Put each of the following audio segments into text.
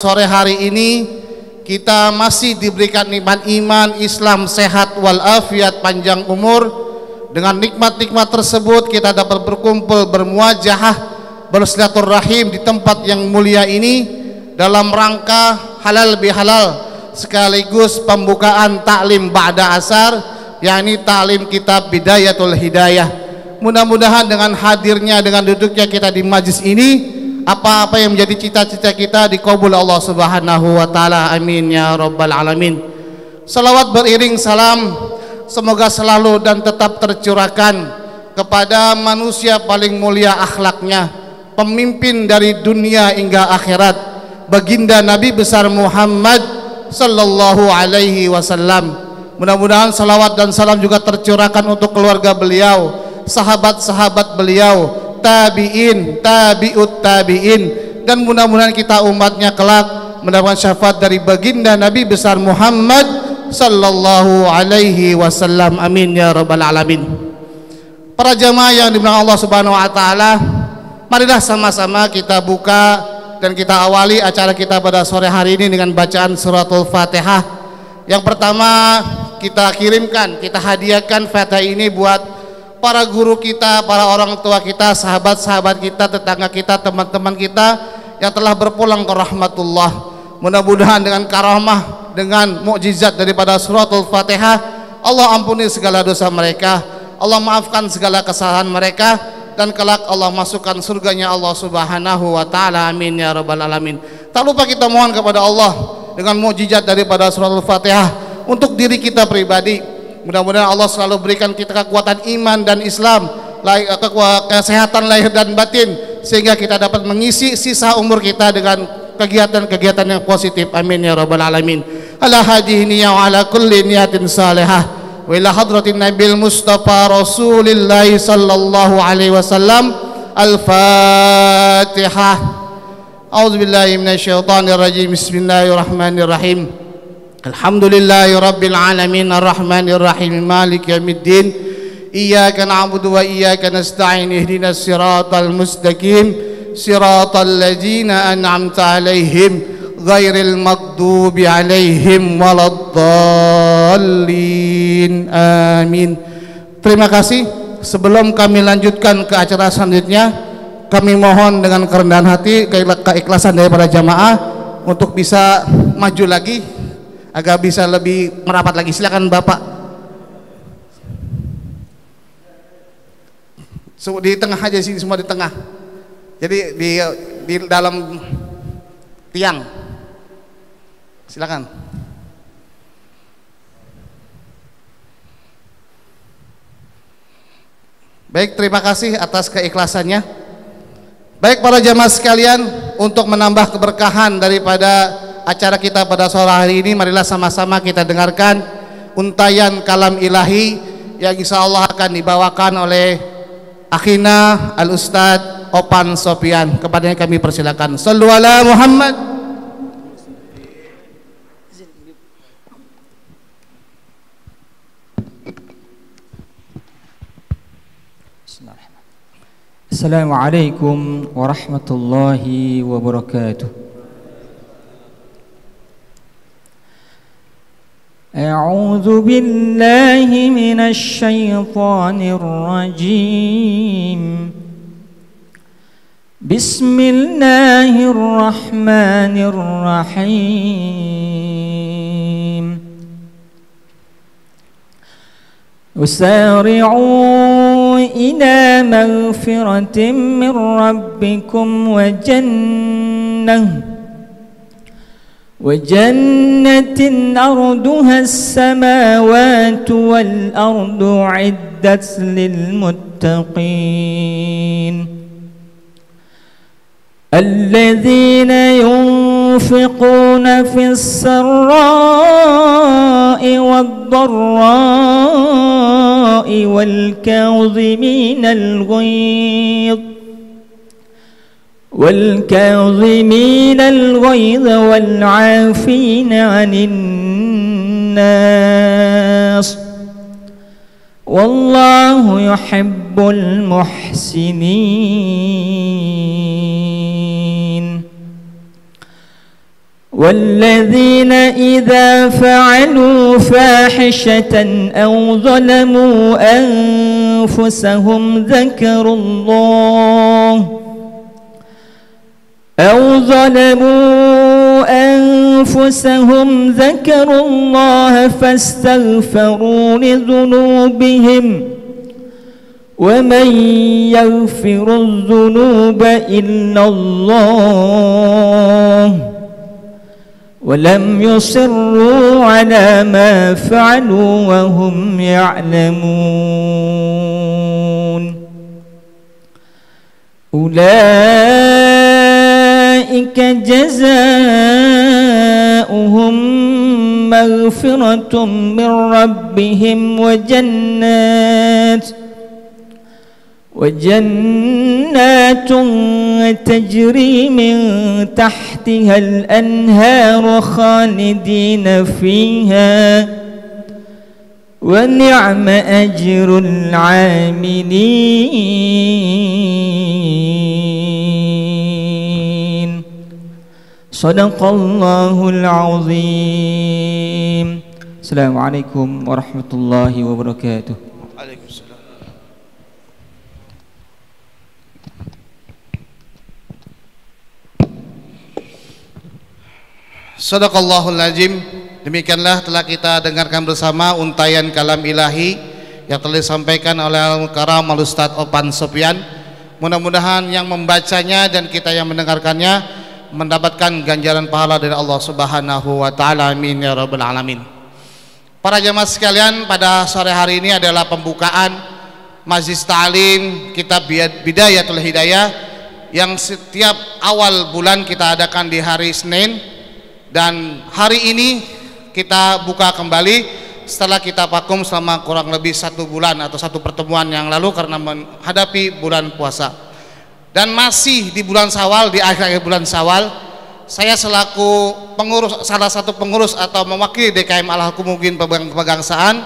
Sore hari ini kita masih diberikan nikmat iman, Islam, sehat walafiat, panjang umur. Dengan nikmat-nikmat tersebut kita dapat berkumpul, bermuajahah, bersilaturahim di tempat yang mulia ini dalam rangka halal bihalal sekaligus pembukaan taklim ba'da asar, yakni taklim kitab Bidayatul Hidayah. Mudah-mudahan dengan hadirnya, dengan duduknya kita di majlis ini, apa-apa yang menjadi cita-cita kita dikabul Allah Subhanahu wa taala. Amin ya rabbal alamin. Salawat beriring salam semoga selalu dan tetap tercurahkan kepada manusia paling mulia akhlaknya, pemimpin dari dunia hingga akhirat, baginda Nabi besar Muhammad sallallahu alaihi wasallam. Mudah-mudahan salawat dan salam juga tercurahkan untuk keluarga beliau, sahabat-sahabat beliau, tabi'in, tabi'ut tabi'in, dan mudah-mudahan kita umatnya kelak mendapatkan syafaat dari baginda Nabi besar Muhammad sallallahu alaihi wasallam. Amin ya rabbal alamin. Para jamaah yang dimuliakan Allah Subhanahu wa taala, marilah sama-sama kita buka dan kita awali acara kita pada sore hari ini dengan bacaan suratul Fatihah. Yang pertama kita kirimkan, kita hadiahkan Fatihah ini buat para guru kita, para orang tua kita, sahabat-sahabat kita, tetangga kita, teman-teman kita yang telah berpulang ke rahmatullah. Mudah-mudahan dengan karamah, dengan mukjizat daripada suratul Fatihah, Allah ampuni segala dosa mereka, Allah maafkan segala kesalahan mereka, dan kelak Allah masukkan surganya Allah Subhanahu wa taala. Amin ya rabbal alamin. Tak lupa kita mohon kepada Allah dengan mukjizat daripada suratul Fatihah untuk diri kita pribadi. Mudah-mudahan Allah selalu berikan kita kekuatan iman dan Islam, kesehatan lahir dan batin, sehingga kita dapat mengisi sisa umur kita dengan kegiatan-kegiatan yang positif. Amin ya rabbal alamin. Ala hadhihi wa ala kulli niyatin salihah wa ila hadratin nabil mustafa rasulillah sallallahu alaihi wasallam. Al-Fatihah. A'udzubillahi minasyaitonir rajim. Bismillahirrahmanirrahim. Alhamdulillahi rabbil alamin arrahmanir rahim maliki yaumiddin iyyaka na'budu wa iyyaka nasta'in ihdinas siratal mustaqim siratal ladzina an'amta 'alaihim ghairil maghdubi 'alaihim waladdallin. Amin. Terima kasih. Sebelum kami lanjutkan ke acara selanjutnya, kami mohon dengan kerendahan hati, keikhlasan daripada jamaah untuk bisa maju lagi agar bisa lebih merapat lagi. Silakan Bapak. Di tengah aja sini, semua di tengah. Jadi di dalam tiang. Silakan. Baik, terima kasih atas keikhlasannya. Baik para jamaah sekalian, untuk menambah keberkahan daripada acara kita pada sore hari ini, marilah sama-sama kita dengarkan untayan kalam ilahi yang insyaallah akan dibawakan oleh akhina Al-Ustadz Opan Sofian. Kepadanya kami persilakan. Shallu ala Muhammad. Assalamualaikum warahmatullahi wabarakatuh. أعوذ بالله من الشيطان الرجيم. بسم الله الرحمن الرحيم. وسارعوا إلى مغفرة من ربكم وجنة أرضها السماوات والأرض عدت للمتقين الذين ينفقون في السراء والضراء والكاظمين الغيظ والعافين عن الناس والله يحب المحسنين. والذين إذا فعلوا فاحشة أو ظلموا أنفسهم ذكروا الله فاستغفروا لذنوبهم ومن يغفر الذنوب إلا الله ولم يصروا على ما فعلوا وهم يعلمون أولئك جزاؤهم مغفرة من ربهم وجنات تجري من تحتها الأنهار خالدين فيها ونعم أجر العاملين صدق الله العظيم. السلام عليكم ورحمة الله وبركاته. Sadaqallahul azim. Demikianlah telah kita dengarkan bersama untayan kalam ilahi yang telah disampaikan oleh Al-Mukarram Al-Ustadz Opan Sofyan. Mudah-mudahan yang membacanya dan kita yang mendengarkannya mendapatkan ganjaran pahala dari Allah Subhanahu wa taala. Amin ya rabbal alamin. Para jamaah sekalian, pada sore hari ini adalah pembukaan Majlis Ta'lim Kitab Bidayatul Hidayah yang setiap awal bulan kita adakan di hari Senin. Dan hari ini kita buka kembali setelah kita vakum selama kurang lebih 1 bulan atau 1 pertemuan yang lalu karena menghadapi bulan puasa. Dan masih di bulan Syawal, di akhir bulan Syawal, saya selaku pengurus, salah satu pengurus atau mewakili DKM Al-Hakumugin Pegangsaan,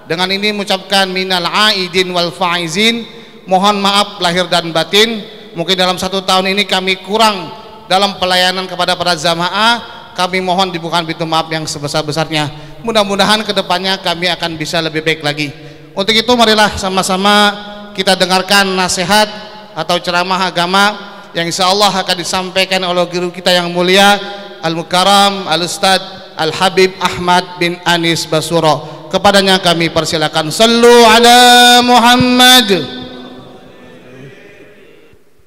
dengan ini mengucapkan minal aidin wal faizin, mohon maaf lahir dan batin. Mungkin dalam 1 tahun ini kami kurang dalam pelayanan kepada para jamaah. Kami mohon dibukakan pintu maaf yang sebesar-besarnya. Mudah-mudahan kedepannya kami akan bisa lebih baik lagi. Untuk itu marilah sama-sama kita dengarkan nasihat atau ceramah agama yang insya Allah akan disampaikan oleh guru kita yang mulia Al-Mukarram Al-Ustadz Al-Habib Ahmad bin Anis Basuro. Kepadanya kami persilakan. Sallu ala Muhammad.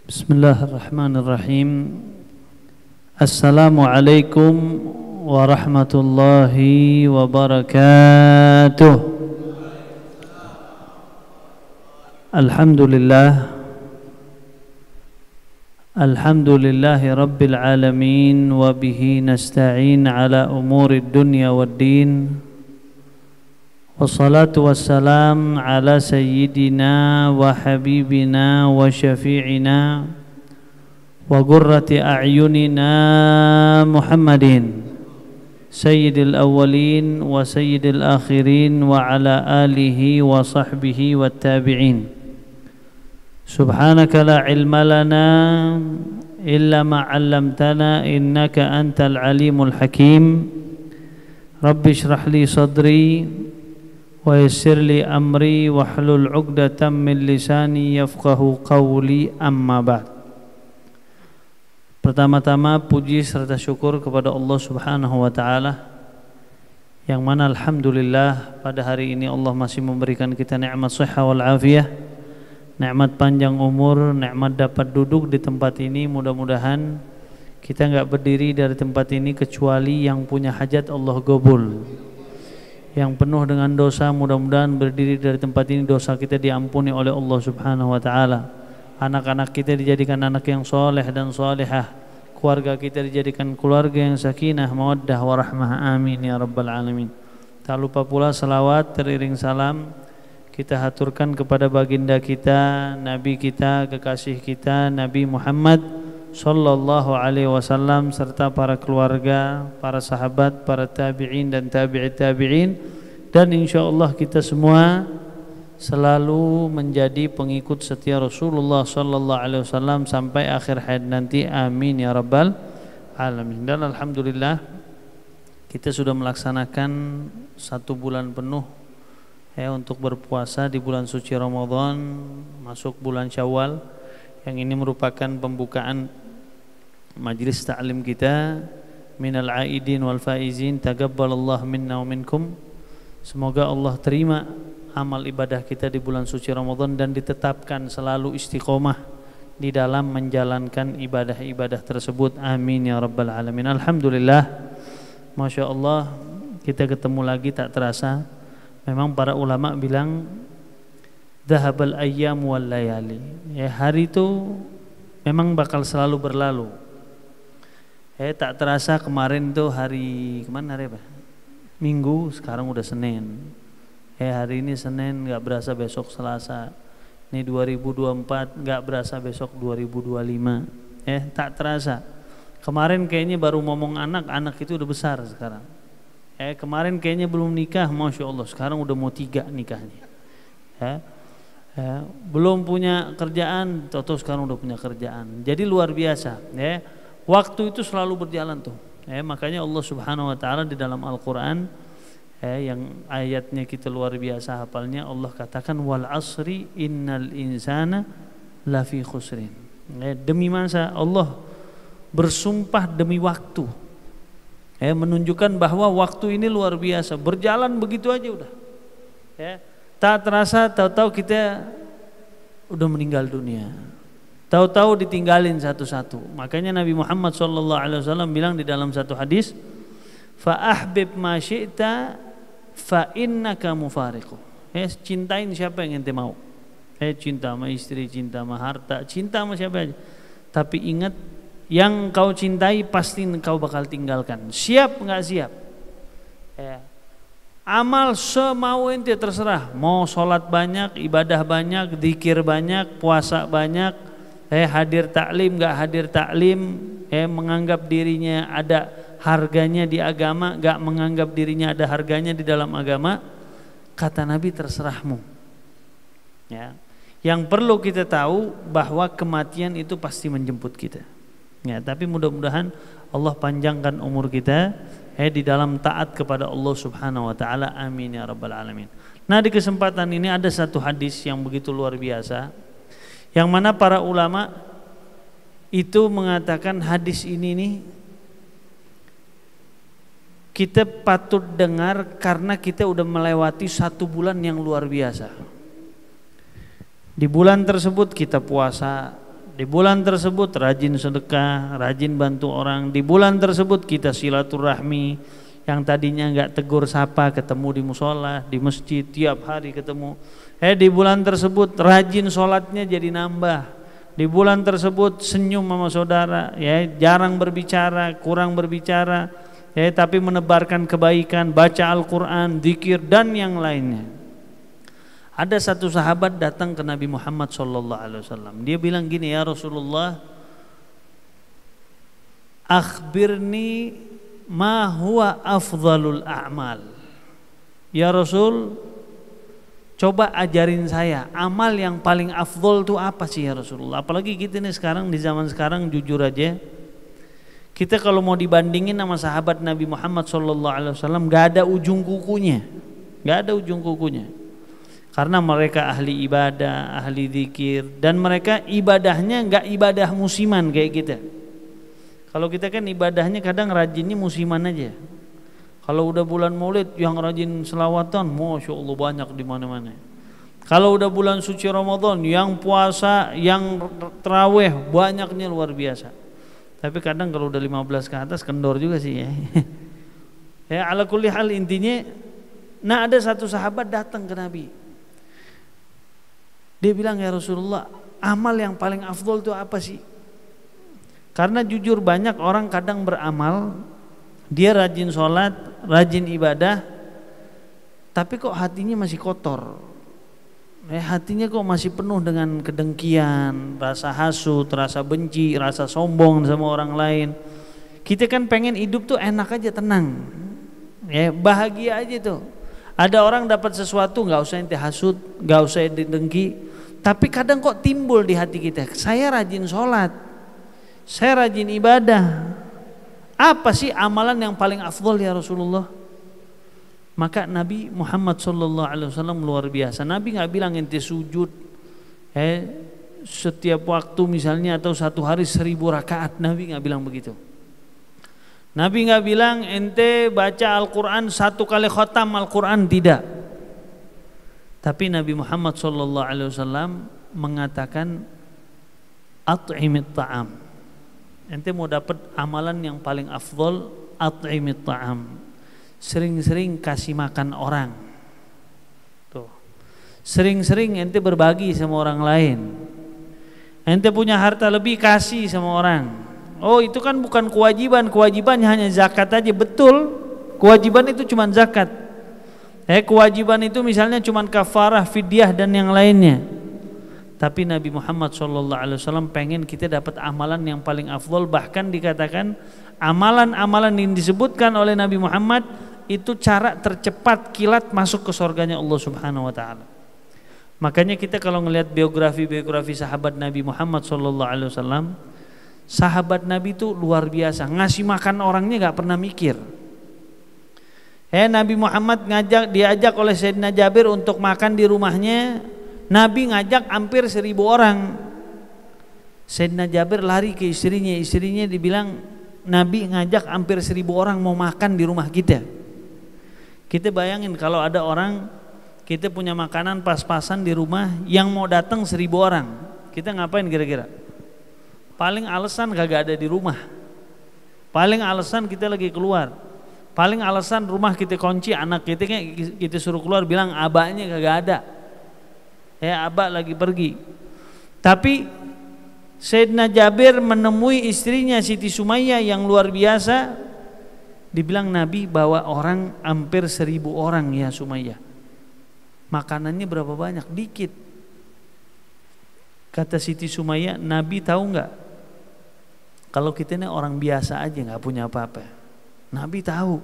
Bismillahirrahmanirrahim. Assalamualaikum warahmatullahi wabarakatuh. Alhamdulillahi rabbil alamin wa bihi nasta'in ala umurid dunya waddin. Wassalatu wassalam ala sayyidina wa habibina wa syafi'ina wa qurrati a'yunina Muhammadin sayyidil awwalin wa sayyidil akhirin wa ala alihi wa sahbihi wat tabi'in. Subhanaka la ilma lana illa ma 'allamtana innaka antal alimul hakim. Rabbi shrah li sadri wa yassir li amri wahlul 'uqdatam min lisani yafqahu qawli, amma ba'd. Pertama-tama puji serta syukur kepada Allah Subhanahu wa taala yang mana alhamdulillah pada hari ini Allah masih memberikan kita nikmat shihah wal afiyah, nikmat panjang umur, nikmat dapat duduk di tempat ini. Mudah-mudahan kita enggak berdiri dari tempat ini kecuali yang punya hajat Allah gobul. Yang penuh dengan dosa, mudah-mudahan berdiri dari tempat ini dosa kita diampuni oleh Allah Subhanahu wa taala. Anak-anak kita dijadikan anak yang soleh dan solehah, keluarga kita dijadikan keluarga yang sakinah, mawaddah, warahmah, amin ya rabbal alamin. Tak lupa pula salawat teriring salam kita haturkan kepada baginda kita, nabi kita, kekasih kita, Nabi Muhammad sallallahu alaihi wasallam, serta para keluarga, para sahabat, para tabi'in dan tabi'it tabi'in, dan insyaallah kita semua selalu menjadi pengikut setia Rasulullah sallallahu alaihi wasallam sampai akhir hayat nanti, amin ya rabbal alamin. Dan alhamdulillah kita sudah melaksanakan 1 bulan penuh untuk berpuasa di bulan suci Ramadan, masuk bulan Syawal, yang ini merupakan pembukaan majlis ta'lim kita. Minal aidin wal faizin, taqabbalallahu minna wa minkum. Semoga Allah terima amal ibadah kita di bulan suci Ramadan dan ditetapkan selalu istiqomah di dalam menjalankan ibadah-ibadah tersebut. Amin ya rabbal alamin. Alhamdulillah, Masya Allah, kita ketemu lagi tak terasa. Memang para ulama bilang dhahabal ayyam wal layali, hari itu memang bakal selalu berlalu. Tak terasa kemarin tuh hari kemana hari apa? Minggu, sekarang udah Senin. Hari ini Senin, nggak berasa besok Selasa. Ini 2024, nggak berasa besok 2025. Tak terasa. Kemarin kayaknya baru ngomong anak itu udah besar sekarang. Kemarin kayaknya belum nikah, Masya Allah, sekarang udah mau 3 nikahnya. Belum punya kerjaan, toto sekarang udah punya kerjaan. Jadi luar biasa. Waktu itu selalu berjalan tuh. Makanya Allah Subhanahu Wa Taala di dalam Al-Quran, yang ayatnya kita luar biasa hafalnya, Allah katakan wal asri innal insana lafi khusrin. Demi masa Allah bersumpah demi waktu. Menunjukkan bahwa waktu ini luar biasa, berjalan begitu aja udah. Tak terasa, tahu-tahu kita udah meninggal dunia. Tahu-tahu ditinggalin satu-satu. Makanya Nabi Muhammad SAW bilang di dalam satu hadis, fa ahbib ma syi'ta fa innaka mufariqu. Cintain siapa yang ente mau. Cinta sama istri, cinta sama harta, cinta sama siapa aja. Tapi ingat, yang kau cintai pasti kau bakal tinggalkan. Siap nggak siap? Amal semau ente terserah. Mau sholat banyak, ibadah banyak, zikir banyak, puasa banyak, hadir taklim nggak hadir taklim, menganggap dirinya ada harganya di agama, nggak menganggap dirinya ada harganya di dalam agama. Kata Nabi, terserahmu. Yang perlu kita tahu bahwa kematian itu pasti menjemput kita. Tapi mudah-mudahan Allah panjangkan umur kita di dalam taat kepada Allah Subhanahu Wa Taala. Amin ya rabbal alamin. Nah, di kesempatan ini ada satu hadis yang begitu luar biasa, yang mana para ulama itu mengatakan hadis ini nih kita patut dengar karena kita udah melewati 1 bulan yang luar biasa. Di bulan tersebut kita puasa, di bulan tersebut rajin sedekah, rajin bantu orang. Di bulan tersebut kita silaturahmi, yang tadinya nggak tegur sapa ketemu di musola, di masjid tiap hari ketemu. Di bulan tersebut rajin sholatnya jadi nambah. Di bulan tersebut senyum sama saudara, jarang berbicara, kurang berbicara, tapi menebarkan kebaikan, baca Al-Quran, zikir dan yang lainnya. Ada satu sahabat datang ke Nabi Muhammad SAW. Dia bilang gini, ya Rasulullah, akhbirni ma huwa afdalul a'mal. Ya Rasul, coba ajarin saya amal yang paling afdal itu apa sih ya Rasulullah. Apalagi kita nih sekarang, di zaman sekarang, jujur aja, kita kalau mau dibandingin sama sahabat Nabi Muhammad SAW, gak ada ujung kukunya. Gak ada ujung kukunya. Karena mereka ahli ibadah, ahli zikir, dan mereka ibadahnya nggak ibadah musiman kayak kita. Kalau kita kan ibadahnya kadang rajinnya musiman aja. Kalau udah bulan Maulid yang rajin selawatan, Masya Allah banyak di mana-mana. Kalau udah bulan suci Ramadan yang puasa, yang tarawih banyaknya luar biasa. Tapi kadang kalau udah 15 ke atas kendor juga sih ya. Ala kulli hal intinya, nah ada satu sahabat datang ke Nabi. Dia bilang, ya Rasulullah, amal yang paling afdol itu apa sih? Karena jujur banyak orang kadang beramal, dia rajin sholat, rajin ibadah, tapi kok hatinya masih kotor. Hatinya kok masih penuh dengan kedengkian, rasa hasut, rasa benci, rasa sombong sama orang lain. Kita kan pengen hidup tuh enak aja, tenang, bahagia aja tuh. Ada orang dapat sesuatu nggak usah ente hasut, nggak usah ente dengki. Tapi kadang kok timbul di hati kita, saya rajin sholat, saya rajin ibadah, Apa sih amalan yang paling afdol ya Rasulullah? Maka Nabi Muhammad SAW luar biasa. Nabi nggak bilang ente sujud setiap waktu misalnya atau satu hari 1000 rakaat. Nabi nggak bilang begitu. Nabi nggak bilang ente baca Al-Quran 1 kali khatam Al-Quran, tidak. Tapi Nabi Muhammad SAW mengatakan at'imit ta'am. Ente mau dapat amalan yang paling afdol, at'imit ta'am. Sering-sering kasih makan orang. Tuh. Sering-sering ente berbagi sama orang lain. Ente punya harta lebih, kasih sama orang. Oh, itu kan bukan kewajiban. Kewajibannya hanya zakat aja. Betul, kewajiban itu cuma zakat. Kewajiban itu misalnya cuma kafarah, fidyah dan yang lainnya. Tapi Nabi Muhammad SAW pengen kita dapat amalan yang paling afdol. Bahkan dikatakan amalan-amalan yang disebutkan oleh Nabi Muhammad itu cara tercepat kilat masuk ke surganya Allah Subhanahu Wa Taala. Makanya kita kalau ngelihat biografi sahabat Nabi Muhammad SAW, sahabat Nabi itu luar biasa, ngasih makan orangnya gak pernah mikir. Nabi Muhammad diajak oleh Sayyidina Jabir untuk makan di rumahnya. Nabi ngajak hampir 1000 orang. Sayyidina Jabir lari ke istrinya. Istrinya dibilang Nabi ngajak hampir 1000 orang mau makan di rumah kita. Kita bayangin kalau ada orang, kita punya makanan pas-pasan di rumah, yang mau datang 1000 orang, kita ngapain kira-kira? Paling alasan kagak ada di rumah. Paling alasan kita lagi keluar. Paling alasan rumah kita kunci, anak kita suruh keluar, bilang abahnya kagak ada. Abah lagi pergi. Tapi Sayyidina Jabir menemui istrinya Siti Sumayyah yang luar biasa. Dibilang Nabi bawa orang hampir 1000 orang ya Sumayyah. Makanannya berapa banyak? Dikit. Kata Siti Sumayyah, Nabi tahu nggak? Kalau kita ini orang biasa aja nggak punya apa-apa. Nabi tahu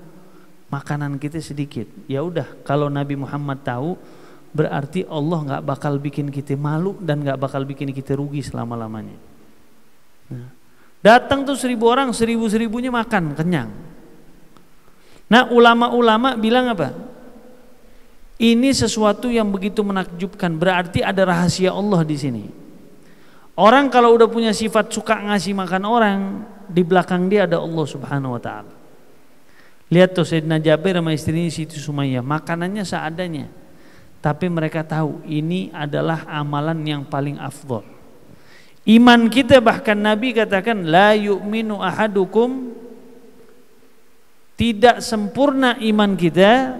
makanan kita sedikit. Ya udah, kalau Nabi Muhammad tahu, berarti Allah nggak bakal bikin kita malu dan nggak bakal bikin kita rugi selama-lamanya. Nah, datang tuh 1000 orang, 1000-1000-nya makan kenyang. Nah, ulama-ulama bilang apa? Ini sesuatu yang begitu menakjubkan, berarti ada rahasia Allah di sini. Orang kalau udah punya sifat suka ngasih makan orang, di belakang dia ada Allah Subhanahu Wa Taala. Lihat tuh Sayyidina Jabir sama istrinya Siti Sumayyah, makanannya seadanya. Tapi mereka tahu ini adalah amalan yang paling afdol. Iman kita, bahkan Nabi katakan la yu'minu ahadukum, tidak sempurna iman kita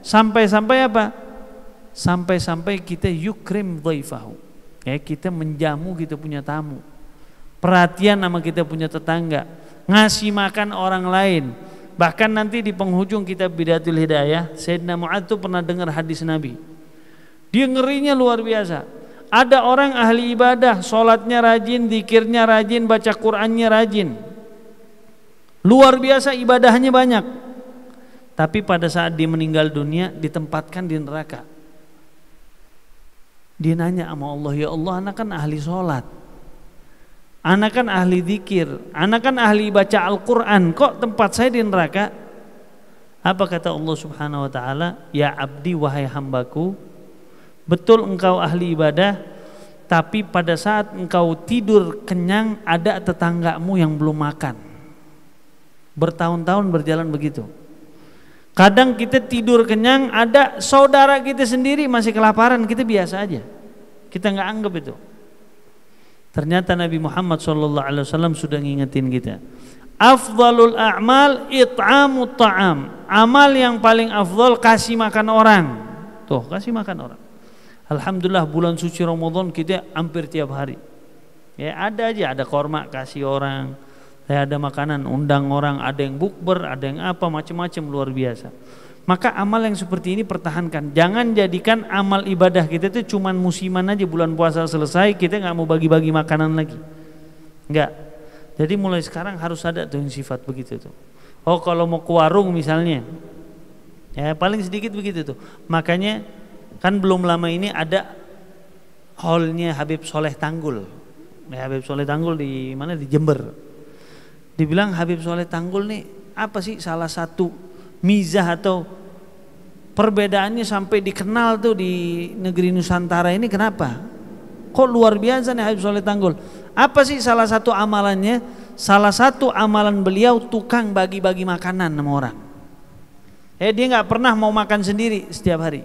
sampai-sampai apa? Sampai-sampai kita yukrim dhaifahu. Kita menjamu kita punya tamu. Perhatian sama kita punya tetangga, ngasih makan orang lain. Bahkan nanti di penghujung kitab Bidayatul Hidayah, Sayyidina Mu'adz tuh pernah dengar hadis Nabi. Dia ngerinya luar biasa. Ada orang ahli ibadah, sholatnya rajin, zikirnya rajin, baca Qur'annya rajin, luar biasa ibadahnya banyak. Tapi pada saat dia meninggal dunia, ditempatkan di neraka. Dia nanya sama Allah, ya Allah, anak kan ahli sholat, anak kan ahli zikir, anak kan ahli baca Al-Quran, kok tempat saya di neraka? Apa kata Allah Subhanahu Wa Taala? Ya abdi, wahai hambaku, betul engkau ahli ibadah, tapi pada saat engkau tidur kenyang, ada tetanggamu yang belum makan. Bertahun-tahun berjalan begitu. Kadang kita tidur kenyang, ada saudara kita sendiri masih kelaparan, kita biasa aja, kita nggak anggap itu. Ternyata Nabi Muhammad SAW sudah ngingetin kita, afdalul a'mal it'amut ta'am, amal yang paling afdal kasih makan orang. Tuh, kasih makan orang. Alhamdulillah bulan suci Ramadan kita hampir tiap hari. Ada aja, ada korma kasih orang, ada makanan undang orang, ada yang bukber, ada yang apa, macam-macam, luar biasa. Maka amal yang seperti ini pertahankan. Jangan jadikan amal ibadah kita itu cuman musiman aja, bulan puasa selesai kita nggak mau bagi-bagi makanan lagi. Enggak. Jadi mulai sekarang harus ada tuh yang sifat begitu tuh. Oh, kalau mau ke warung misalnya, paling sedikit begitu tuh. Makanya kan belum lama ini ada hallnya Habib Soleh Tanggul. Habib Soleh Tanggul di mana? Di Jember. Dibilang Habib Soleh Tanggul nih apa sih salah satu mizah atau perbedaannya sampai dikenal tuh di negeri Nusantara ini, kenapa? Kok luar biasa nih Habib Soleh Tanggul? Apa sih salah satu amalannya? Salah satu amalan beliau tukang bagi-bagi makanan sama orang. Dia nggak pernah mau makan sendiri setiap hari.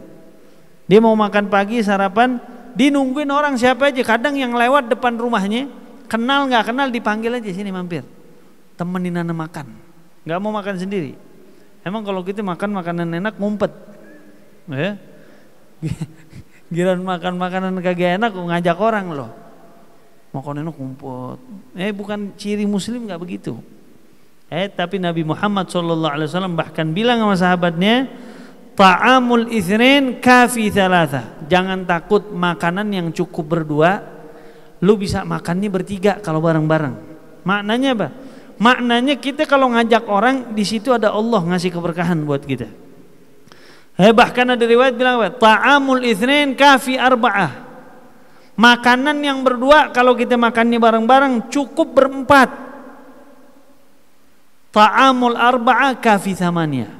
Dia mau makan pagi sarapan, dinungguin orang siapa aja. Kadang yang lewat depan rumahnya, kenal nggak kenal dipanggil aja, sini mampir, temenin ana makan. Nggak mau makan sendiri. Emang kalau kita makan makanan enak ngumpet, ya. Giliran makan makanan kagak enak ngajak orang loh. Makan enak ngumpet. Bukan ciri muslim, nggak begitu. Tapi Nabi Muhammad SAW bahkan bilang sama sahabatnya, ta'amul itsnain kafi thalatha. Jangan takut makanan yang cukup berdua, lu bisa makannya bertiga kalau bareng-bareng. Maknanya apa? Maknanya kita kalau ngajak orang, di situ ada Allah ngasih keberkahan buat kita. Bahkan ada riwayat bilang apa? Ta'amul itsnain kafi arba'ah. Makanan yang berdua kalau kita makannya bareng-bareng cukup berempat. Ta'amul arba'ah kafi thamaniyah.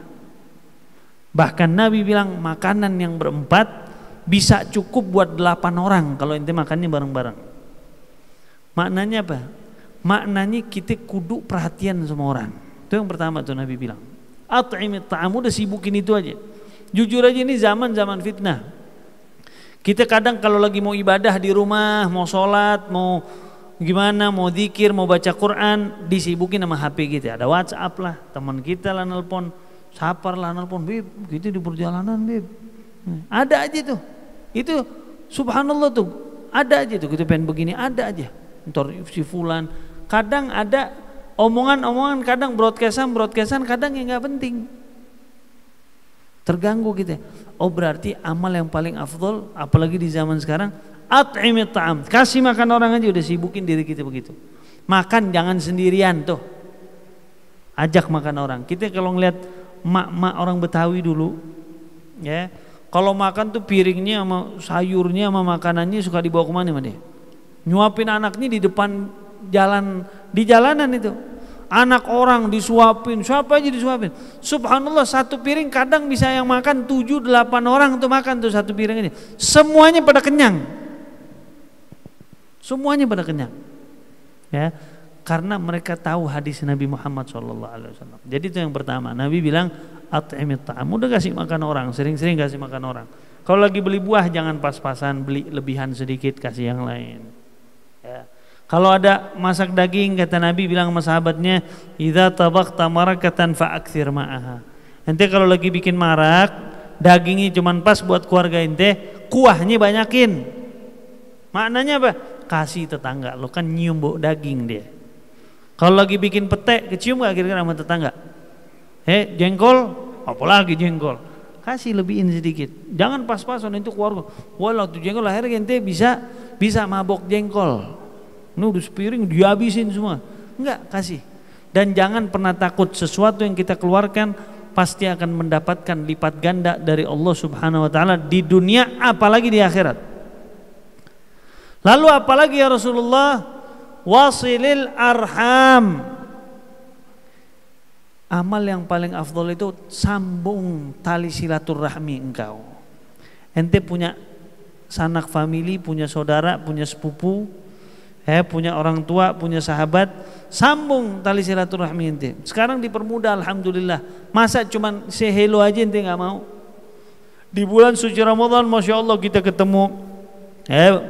Bahkan Nabi bilang makanan yang berempat bisa cukup buat 8 orang kalau ente makannya bareng-bareng. Maknanya apa? Maknanya kita kudu perhatian sama orang. Itu yang pertama tuh Nabi bilang. At'imit ta'am, udah sibukin itu aja. Jujur aja ini zaman fitnah. Kita kadang kalau lagi mau ibadah di rumah, mau sholat, mau gimana, mau zikir, mau baca Quran, disibukin sama HP kita. Ada WhatsApp lah, teman kita lah nelpon, sapar lah nelpon, Bib, kita di perjalanan Bib. Ada aja tuh. Itu subhanallah tuh, ada aja tuh, kita pengen begini, ada aja. Ntar si fulan. Kadang ada omongan-omongan, kadang broadcastan, kadang yang nggak penting. Terganggu kita. Oh berarti amal yang paling afdol, apalagi di zaman sekarang, at'imit ta'am. Kasih makan orang aja udah sibukin diri kita begitu. Makan jangan sendirian tuh. Ajak makan orang. Kita kalau ngeliat mak-mak orang Betawi dulu, ya, kalau makan tuh piringnya sama sayurnya sama makanannya suka dibawa kemana sama dia? Nyuapin anaknya di depan jalan, di jalanan itu. Anak orang disuapin, siapa aja disuapin. Subhanallah, satu piring kadang bisa yang makan 7-8 orang tuh makan tuh satu piring ini. Semuanya pada kenyang. Semuanya pada kenyang. Ya, karena mereka tahu hadis Nabi Muhammad SAW. Jadi itu yang pertama. Nabi bilang at'imit ta'am. Udah kasih makan orang, sering-sering kasih makan orang. Kalau lagi beli buah jangan pas-pasan, beli lebihan sedikit kasih yang lain. Ya. Kalau ada masak daging, kata Nabi bilang sama sahabatnya, idza tabaqta marakatan fa'aktsir ma'aha. Ente kalau lagi bikin marak, dagingnya cuma pas buat keluarga ente, kuahnya banyakin. Maknanya apa? Kasih tetangga, lo kan nyium bau daging dia. Kalau lagi bikin pete, kecium gak kira-kira sama tetangga? Jengkol, apalagi jengkol, kasih lebihin sedikit. Jangan pas-pasan itu keluarga. Walau tuh jengkol akhirnya ente bisa mabok jengkol. Ini udah sepiring dihabisin semua. Enggak, kasih. Dan jangan pernah takut, sesuatu yang kita keluarkan pasti akan mendapatkan lipat ganda dari Allah Subhanahu wa taala di dunia apalagi di akhirat. Lalu apalagi ya Rasulullah? Wasilil arham. Amal yang paling afdol itu sambung tali silaturahmi engkau. Ente punya sanak famili, punya saudara, punya sepupu, punya orang tua, punya sahabat, sambung tali silaturahmi ente. Sekarang dipermudah alhamdulillah. Masa cuman say hello aja ente nggak mau? Di bulan suci Ramadan Masya Allah kita ketemu.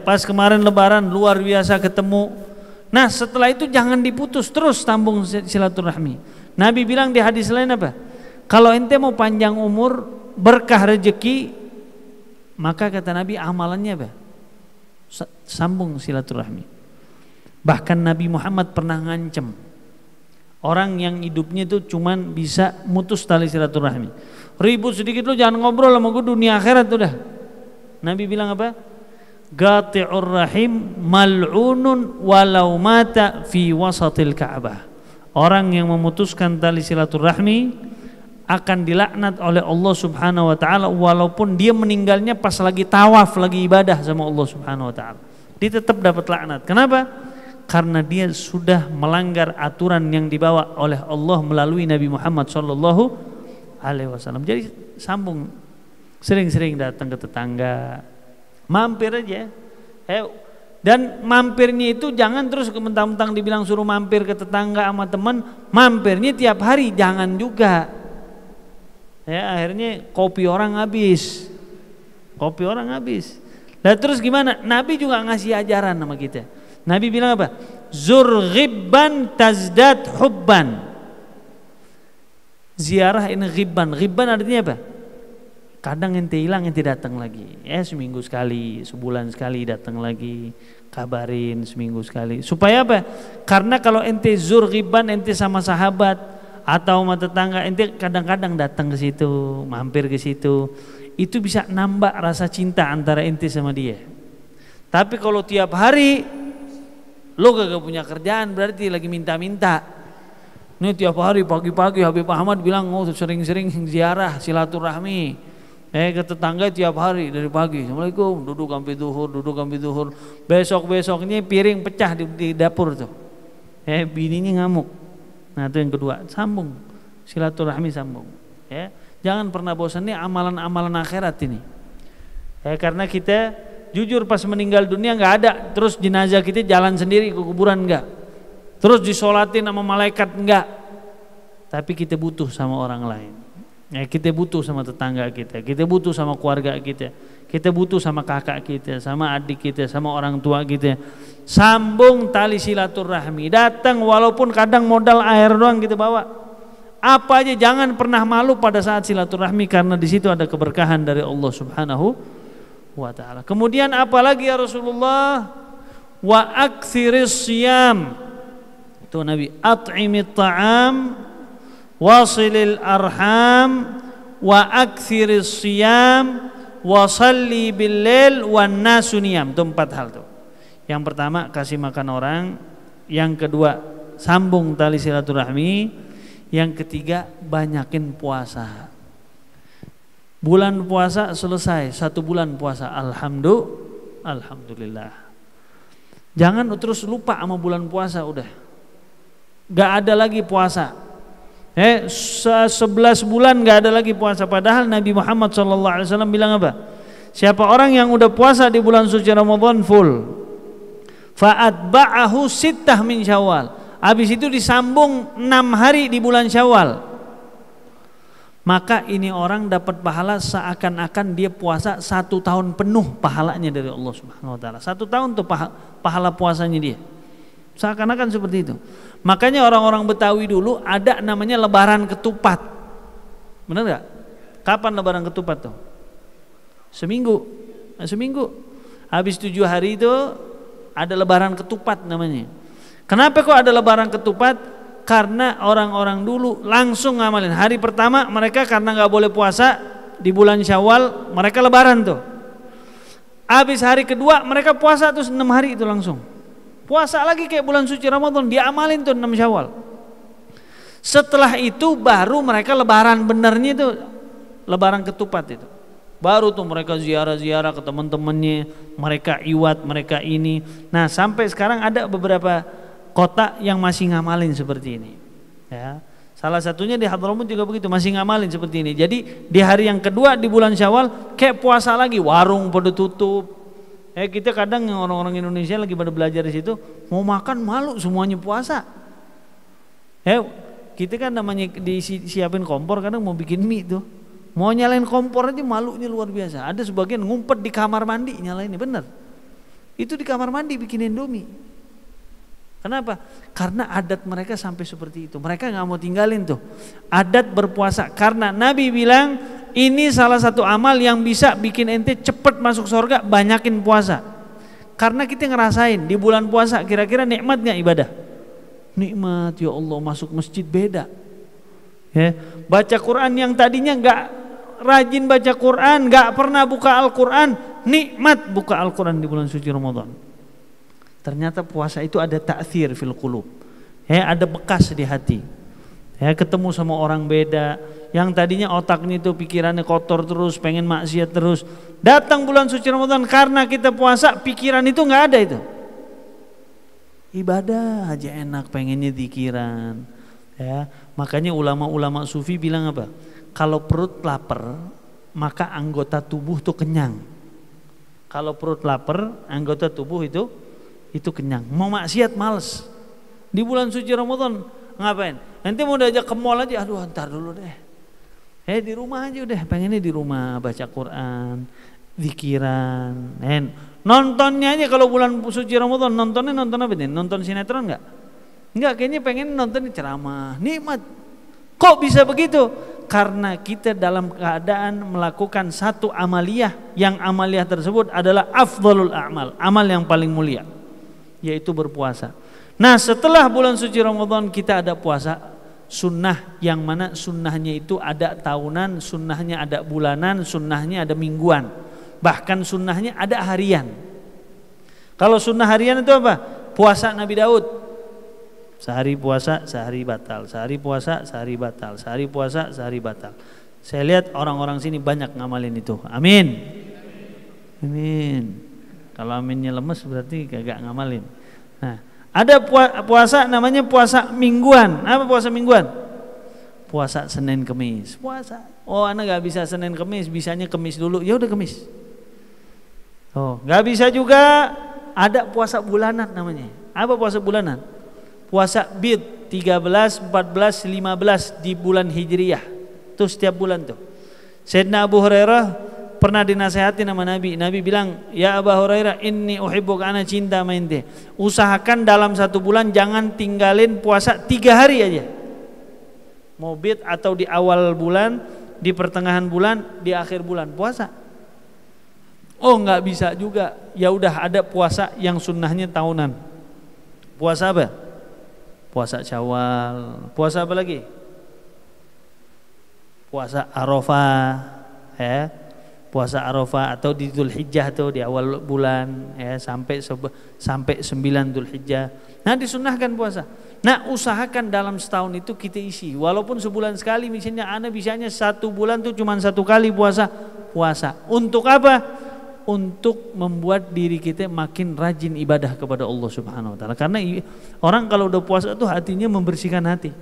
Pas kemarin lebaran luar biasa ketemu. Nah setelah itu jangan diputus, terus sambung silaturahmi. Nabi bilang di hadis lain apa? Kalau ente mau panjang umur, berkah rezeki, maka kata Nabi amalannya apa? Sambung silaturahmi. Bahkan Nabi Muhammad pernah ngancem orang yang hidupnya itu cuman bisa mutus tali silaturahmi. Ribut sedikit lu jangan ngobrol sama gue dunia akhirat udah. Nabi bilang apa? Qati'ur rahim mal'unun walau mata fi wasatil Ka'bah. Orang yang memutuskan tali silaturahmi akan dilaknat oleh Allah Subhanahu wa taala walaupun dia meninggalnya pas lagi tawaf, lagi ibadah sama Allah Subhanahu wa taala. Dia tetap dapat laknat. Kenapa? Karena dia sudah melanggar aturan yang dibawa oleh Allah melalui Nabi Muhammad SAW. Jadi sambung, sering-sering datang ke tetangga, mampir aja. Dan mampirnya itu jangan terus mentang-mentang dibilang suruh mampir ke tetangga sama teman, mampirnya tiap hari, jangan juga. Akhirnya kopi orang habis. Nah terus gimana? Nabi juga ngasih ajaran sama kita. Nabi bilang apa? Zur ghibban tazdad hubban. Ziarah ini ghibban. Ghibban artinya apa? Kadang ente hilang, ente datang lagi. Seminggu sekali, sebulan sekali datang lagi, kabarin seminggu sekali. Supaya apa? Karena kalau ente zur ghibban, ente sama sahabat atau sama tetangga, ente kadang-kadang datang ke situ, mampir ke situ, itu bisa nambah rasa cinta antara ente sama dia. Tapi kalau tiap hari lo gak punya kerjaan, berarti lagi minta-minta. Ini tiap hari pagi-pagi Habib Ahmad bilang sering-sering ziarah silaturahmi. Ke tetangga tiap hari dari pagi. Assalamualaikum, duduk sampai zuhur. Besok-besoknya piring pecah di dapur tuh. Bininya ngamuk. Nah itu yang kedua, sambung silaturahmi, sambung. Jangan pernah bosan, nih amalan-amalan akhirat ini. Karena kita jujur pas meninggal dunia nggak ada, terus jenazah kita jalan sendiri ke kuburan nggak, terus disolatin sama malaikat nggak, tapi kita butuh sama orang lain. Kita butuh sama tetangga kita butuh sama keluarga kita butuh sama kakak kita, sama adik kita, sama orang tua kita. Sambung tali silaturahmi, datang walaupun kadang modal air doang kita bawa. Apa aja, jangan pernah malu pada saat silaturahmi, karena di situ ada keberkahan dari Allah Subhanahu wa ta'ala. Kemudian apalagi ya Rasulullah? Wa aktsiris siyam. Itu Nabi, at'imit ta'am, wasilil arham, wa aktsiris siyam, wa salli bil lail, wan nasu niyam. Itu 4 hal tuh. Yang pertama, kasih makan orang. Yang kedua, sambung tali silaturahmi. Yang ketiga, banyakin puasa. Bulan puasa selesai, 1 bulan puasa, alhamdulillah. Jangan terus lupa sama bulan puasa, udah gak ada lagi puasa. 11 bulan gak ada lagi puasa. Padahal Nabi Muhammad SAW bilang apa? Siapa orang yang udah puasa di bulan suci Ramadan full, fa'atba'ahu sittah min Syawal, habis itu disambung 6 hari di bulan Syawal, maka ini orang dapat pahala seakan-akan dia puasa 1 tahun penuh pahalanya dari Allah Subhanahu wa ta'ala. 1 tahun tuh pahala puasanya dia. Seakan-akan seperti itu. Makanya orang-orang Betawi dulu ada namanya lebaran ketupat. Benar gak? Kapan lebaran ketupat tuh? Seminggu. Habis 7 hari itu ada lebaran ketupat namanya. Kenapa kok ada lebaran ketupat? Karena orang-orang dulu langsung ngamalin. Hari pertama mereka karena gak boleh puasa di bulan Syawal, mereka lebaran tuh. Habis hari kedua mereka puasa terus 6 hari itu langsung. Puasa lagi kayak bulan suci Ramadan, dia amalin tuh 6 Syawal. Setelah itu baru mereka lebaran benernya itu, lebaran ketupat itu. Baru tuh mereka ziarah-ziarah ke teman-temannya, mereka iwat, mereka ini. Nah sampai sekarang ada beberapa kota yang masih ngamalin seperti ini. Salah satunya di Hadramut juga begitu, masih ngamalin seperti ini. Jadi di hari yang kedua di bulan Syawal kayak puasa lagi, warung pada tutup. Kita kadang yang orang-orang Indonesia lagi pada belajar di situ, mau makan malu semuanya puasa. Kita kan namanya disiapin kompor, kadang mau bikin mie tuh, mau nyalain kompor aja malunya luar biasa. Ada sebagian ngumpet di kamar mandi nyalainnya, bener. Itu di kamar mandi bikin Indomie. Kenapa? Karena adat mereka sampai seperti itu. Mereka gak mau tinggalin tuh adat berpuasa. Karena Nabi bilang ini salah satu amal yang bisa bikin ente cepet masuk surga, banyakin puasa. Karena kita ngerasain di bulan puasa, kira-kira nikmat gak ibadah? Nikmat, ya Allah, masuk masjid beda. Baca Quran yang tadinya gak rajin baca Quran, gak pernah buka Al-Quran, nikmat buka Al-Quran di bulan suci Ramadan. Ternyata puasa itu ada ta'thir fil qulub. Ada bekas di hati. Ketemu sama orang beda, yang tadinya otaknya itu pikirannya kotor terus, pengen maksiat terus. Datang bulan suci Ramadan, karena kita puasa, pikiran itu nggak ada itu. Ibadah aja enak, pengennya zikiran. Ya, makanya ulama-ulama sufi bilang apa? Kalau perut lapar, maka anggota tubuh tuh kenyang. Kalau perut lapar, anggota tubuh itu kenyang. Mau maksiat males. Di bulan suci Ramadan ngapain? Nanti mau diajak ke mall aja, aduh ntar dulu deh. Di rumah aja udah, pengennya di rumah baca Quran, zikiran. Nontonnya aja kalau bulan suci Ramadan, nonton apa nih? Nonton sinetron enggak? Enggak, kayaknya pengen nonton ceramah, nikmat. Kok bisa begitu? Karena kita dalam keadaan melakukan satu amaliyah, yang amaliyah tersebut adalah afdhalul a'mal, amal yang paling mulia, yaitu berpuasa. Nah, setelah bulan suci Ramadan kita ada puasa sunnah, yang mana sunnahnya itu ada tahunan, sunnahnya ada bulanan, sunnahnya ada mingguan, bahkan sunnahnya ada harian. Kalau sunnah harian itu apa? Puasa Nabi Daud. Sehari puasa, sehari batal. Sehari puasa, sehari batal. Sehari puasa, sehari batal. Saya lihat orang-orang sini banyak ngamalin itu. Amin. Amin. Kalau aminnya lemes berarti kagak ngamalin. Nah, ada puasa namanya puasa mingguan. Apa puasa mingguan? Puasa Senin Kemis. Puasa. Oh, anak gak bisa Senin Kemis, bisanya Kemis dulu. Ya udah Kemis. Oh, gak bisa juga. Ada puasa bulanan namanya. Apa puasa bulanan? Puasa bid 13, 14, 15 di bulan Hijriyah. Tuh setiap bulan tuh. Sayyidina Abu Hurairah pernah dinasehati sama Nabi. Nabi bilang, "Ya Abu Hurairah, inni uhibbuka, ana cinta sama ente. Usahakan dalam satu bulan jangan tinggalin puasa 3 hari aja. Mau bid atau di awal bulan, di pertengahan bulan, di akhir bulan puasa." Oh, enggak bisa juga. Ya udah, ada puasa yang sunnahnya tahunan. Puasa apa? Puasa Syawal. Puasa apa lagi? Puasa Arafah, ya. Puasa Arafah atau di Dzulhijjah tuh di awal bulan, ya, sampai 9 Dzulhijjah. Nah, disunnahkan puasa. Nah, usahakan dalam setahun itu kita isi. Walaupun sebulan sekali, misalnya ana bisanya 1 bulan tuh cuma 1 kali puasa. Untuk apa? Untuk membuat diri kita makin rajin ibadah kepada Allah Subhanahu wa taala. Karena orang kalau udah puasa tuh hatinya membersihkan hati.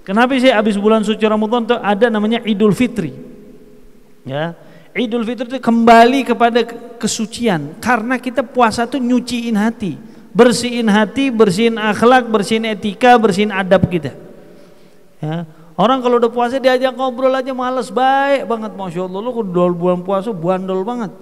Kenapa sih habis bulan suci Ramadan tuh ada namanya Idul Fitri? Ya, Idul Fitri itu kembali kepada kesucian, karena kita puasa tuh nyuciin hati, bersihin akhlak, bersihin etika, bersihin adab kita. Ya. Orang kalau udah puasa diajak ngobrol aja males, baik banget, Masya Allah. Lu udah bulan puasa bandel banget.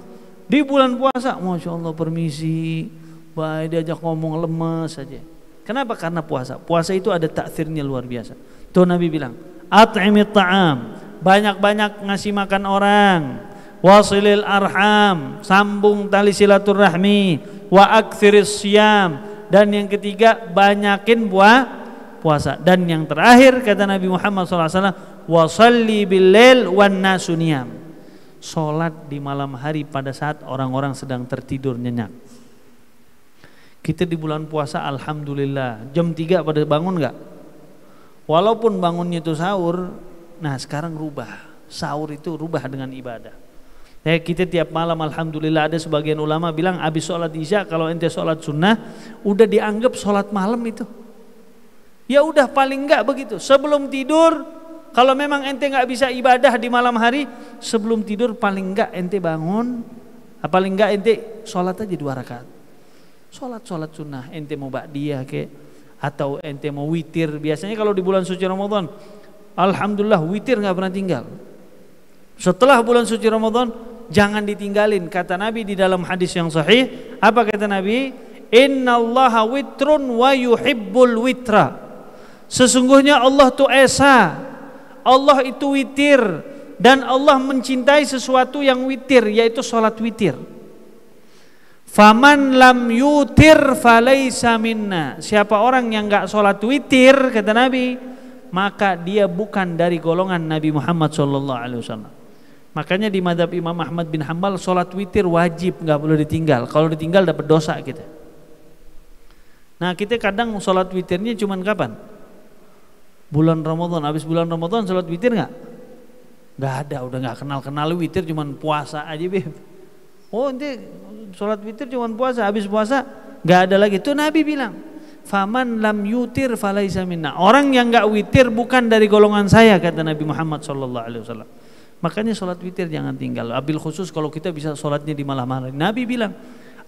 Di bulan puasa, Masya Allah, permisi, baik, diajak ngomong lemes aja. Kenapa? Karena puasa. Puasa itu ada takdirnya luar biasa. Tuh Nabi bilang, at'imit ta'am, banyak-banyak ngasih makan orang, wasilil arham, sambung tali silaturahmi, wa aktsiris syiyam, dan yang ketiga banyakin puasa, dan yang terakhir kata Nabi Muhammad SAW, wasalli bil-lail wan nasu niyam, salat di malam hari pada saat orang-orang sedang tertidur nyenyak. Kita di bulan puasa alhamdulillah jam 3 pada bangun enggak? Walaupun bangunnya itu sahur. Nah, sekarang rubah, sahur itu rubah dengan ibadah. Kita tiap malam alhamdulillah, ada sebagian ulama bilang habis sholat isya kalau ente sholat sunnah udah dianggap sholat malam itu. Ya udah, paling enggak begitu. Sebelum tidur, kalau memang ente enggak bisa ibadah di malam hari, sebelum tidur paling enggak ente bangun, paling enggak ente sholat aja 2 rakaat. Sholat sunnah, ente mau ba'diyah ke, atau ente mau witir. Biasanya kalau di bulan suci Ramadan, alhamdulillah witir enggak pernah tinggal. Setelah bulan suci Ramadan, jangan ditinggalin. Kata Nabi di dalam hadis yang sahih, apa kata Nabi? Innallaha witrun wa yuhibbul witra. Sesungguhnya Allah itu esa, Allah itu witir, dan Allah mencintai sesuatu yang witir, yaitu sholat witir. Faman lam yutir falaysa minna. Siapa orang yang enggak sholat witir, kata Nabi, maka dia bukan dari golongan Nabi Muhammad SAW. Makanya di mazhab Imam Ahmad bin Hanbal sholat witir wajib, enggak boleh ditinggal. Kalau ditinggal dapat dosa kita. Nah, kita kadang sholat witirnya cuman kapan? Bulan Ramadan. Habis bulan Ramadan sholat witir enggak? Enggak ada, udah enggak kenal witir, cuman puasa aja, Beb. Oh, ente sholat witir cuman puasa, habis puasa nggak ada lagi. Tuh Nabi bilang, faman lam yutir falaisa minna. Orang yang nggak witir bukan dari golongan saya, kata Nabi Muhammad SAW. Makanya sholat witir jangan tinggal. Abil khusus kalau kita bisa sholatnya di malam hari. Nabi bilang,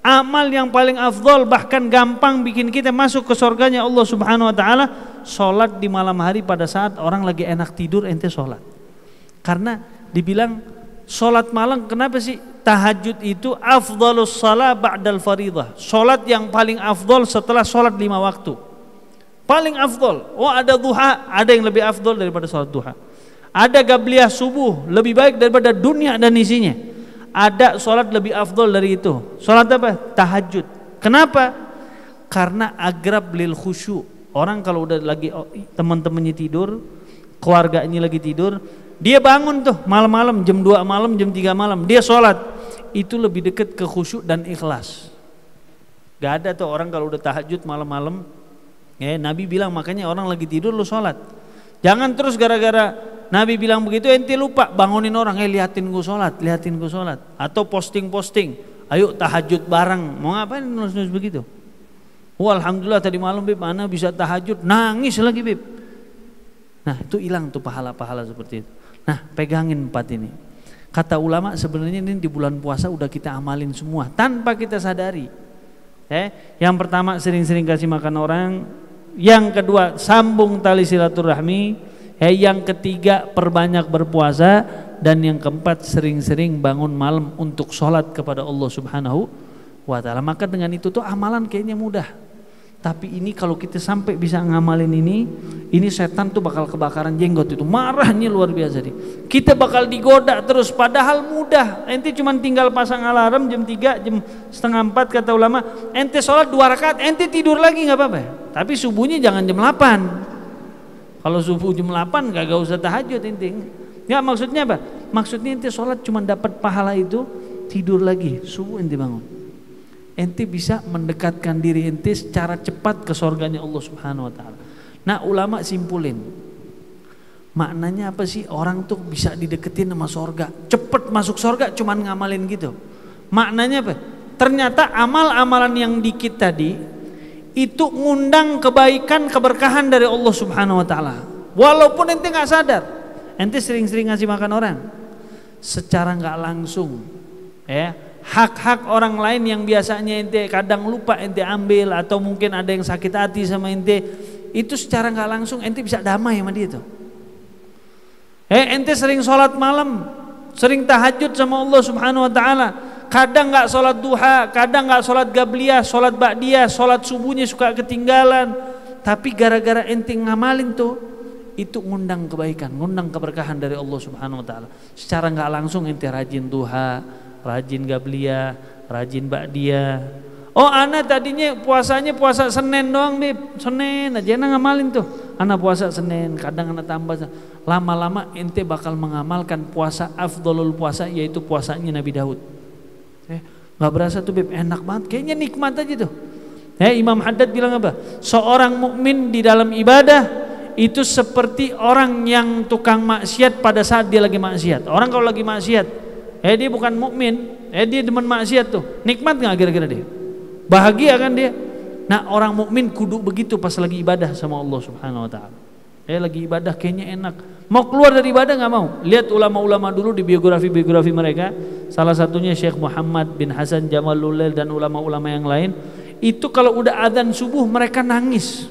amal yang paling afdol bahkan gampang bikin kita masuk ke surganya Allah Subhanahu wa taala, sholat di malam hari pada saat orang lagi enak tidur ente sholat. Karena dibilang sholat malam, kenapa sih? Tahajud itu afdalus shalah ba'dal faridah. Sholat yang paling afdol setelah sholat 5 waktu. Paling afdol. Oh ada duha, ada yang lebih afdol daripada sholat duha. Ada gabliyah subuh, lebih baik daripada dunia dan isinya. Ada sholat lebih afdol dari itu. Sholat apa? Tahajud. Kenapa? Karena agrab lil khusyu. Orang kalau udah lagi teman-temannya tidur, keluarganya lagi tidur, dia bangun tuh malam-malam, jam 2 malam, jam 3 malam, dia sholat. Itu lebih dekat ke khusyuk dan ikhlas. Gak ada tuh orang kalau udah tahajud malam-malam. Nabi bilang makanya orang lagi tidur lu sholat. Jangan terus gara-gara Nabi bilang begitu ente lupa bangunin orang, liatin gue sholat, liatin gue sholat. Atau posting-posting, ayo tahajud bareng. Mau ngapain nulis-nulis begitu? Alhamdulillah tadi malam Bib, ana bisa tahajud, nangis lagi Bib. Nah itu hilang tuh pahala-pahala seperti itu. Nah pegangin 4 ini. Kata ulama sebenarnya ini di bulan puasa udah kita amalin semua tanpa kita sadari. Yang pertama sering-sering kasih makan orang. Yang kedua sambung tali silaturahmi. Yang ketiga perbanyak berpuasa. Dan yang keempat sering-sering bangun malam untuk sholat kepada Allah Subhanahu wa ta'ala. Maka dengan itu tuh amalan kayaknya mudah. Tapi ini kalau kita sampai bisa ngamalin ini setan tuh bakal kebakaran jenggot itu. Marahnya luar biasa nih. Kita bakal digoda terus padahal mudah. Ente cuma tinggal pasang alarm jam 3, jam setengah 4 kata ulama. Ente sholat 2 rakaat, ente tidur lagi nggak apa-apa. Tapi subuhnya jangan jam 8. Kalau subuh jam 8 gak usah tahajud ente. Ya maksudnya apa? Maksudnya ente sholat cuma dapat pahala itu, tidur lagi, subuh ente bangun. Ente bisa mendekatkan diri ente secara cepat ke surganya Allah Subhanahu wa taala. Nah, ulama simpulin. Maknanya apa sih orang tuh bisa dideketin sama surga? Cepet masuk surga cuman ngamalin gitu. Maknanya apa? Ternyata amal-amalan yang dikit tadi itu ngundang kebaikan, keberkahan dari Allah Subhanahu wa taala. Walaupun ente enggak sadar. Ente sering-sering ngasih makan orang. Secara enggak langsung hak-hak orang lain yang biasanya ente kadang lupa ente ambil, atau mungkin ada yang sakit hati sama ente, itu secara nggak langsung ente bisa damai sama dia tuh. Ente sering sholat malam, sering tahajud sama Allah Subhanahu wa taala, kadang nggak sholat duha, kadang nggak sholat gabliyah, sholat ba'diyah, sholat subuhnya suka ketinggalan, tapi gara-gara ente ngamalin tuh, itu ngundang kebaikan, ngundang keberkahan dari Allah Subhanahu wa taala. Secara nggak langsung ente rajin duha, rajin gabliyah, rajin ba'diyah. Oh ana tadinya puasanya puasa Senin doang Bib, Senin aja ana ngamalin tuh. Ana puasa Senin, kadang ana tambah. Lama-lama ente bakal mengamalkan puasa afdolul puasa, yaitu puasanya Nabi Daud. Gak berasa tuh Bib, enak banget, kayaknya nikmat aja tuh. Imam Haddad bilang apa? Seorang mukmin di dalam ibadah itu seperti orang yang tukang maksiat pada saat dia lagi maksiat. Orang kalau lagi maksiat, dia bukan mukmin, dia demen maksiat tuh. Nikmat nggak kira-kira dia? Bahagia kan dia? Nah orang mukmin kudu begitu pas lagi ibadah sama Allah Subhanahu wa taala. Lagi ibadah kayaknya enak. Mau keluar dari ibadah nggak mau. Lihat ulama-ulama dulu di biografi mereka. Salah satunya Syekh Muhammad bin Hasan Jamalul dan ulama-ulama yang lain. Itu kalau udah adzan subuh mereka nangis.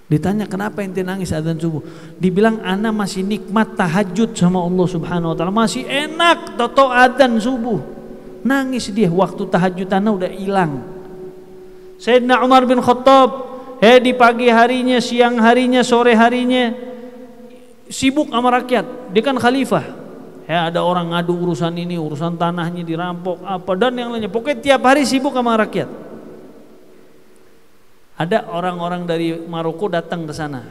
Ditanya kenapa ente nangis adzan subuh? Dibilang ana masih nikmat tahajud sama Allah Subhanahu wa taala, masih enak toto adzan subuh. Nangis dia, waktu tahajud ana udah hilang. Sayyidina Umar bin Khattab di pagi harinya, siang harinya, sore harinya sibuk sama rakyat. Dia kan khalifah. Ada orang ngadu urusan ini, urusan tanahnya dirampok apa dan yang lainnya. Pokoknya tiap hari sibuk sama rakyat. Ada orang-orang dari Maroko datang ke sana.